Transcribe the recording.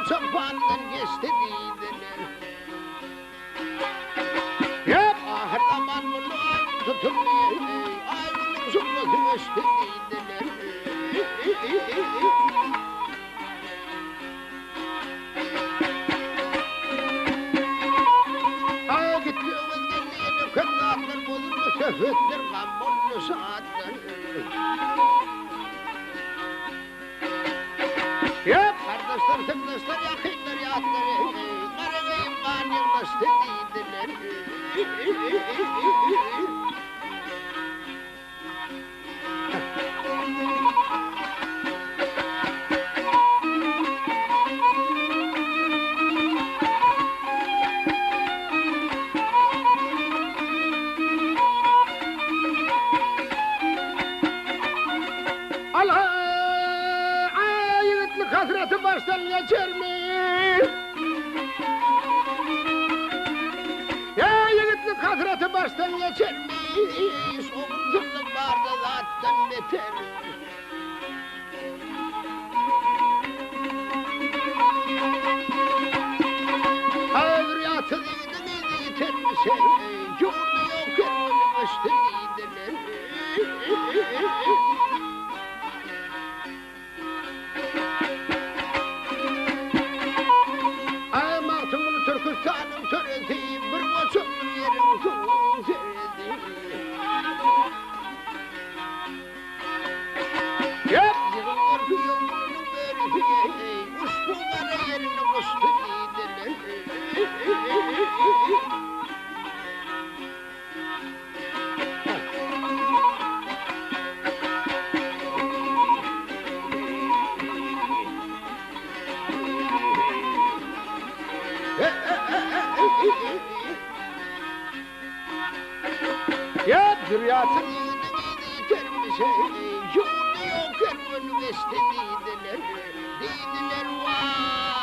sapandan geçti dediler. Hep ahır zaman bunu tutulmuyor. Ay bunun zıplatı geçti dediler. Ay gidiyor vazgeçtiğini kırklar bozuldu söhbetler kan bozuldu saatler. Hep kardeşler tıklaşlar yakınlar yatları. Karabeyim kan yıklaştı dediler. Hasreti baştan geçer mi? Ya yiğitlik hasreti baştan geçer mi? Soğukturluk vardı zaten beter. Ağır yatı değdi yeter mi sen? Yurdu yok elini üstü değdiler. Türkistan'ın töresi bir boşun yerin soğuk seredi. Hep yığılır ki yolunun berisi, uçtuğları yerine uçtu dediler. Ya dünyasın termişe yurdu yok ermeni vesti dediler. Dediler vay.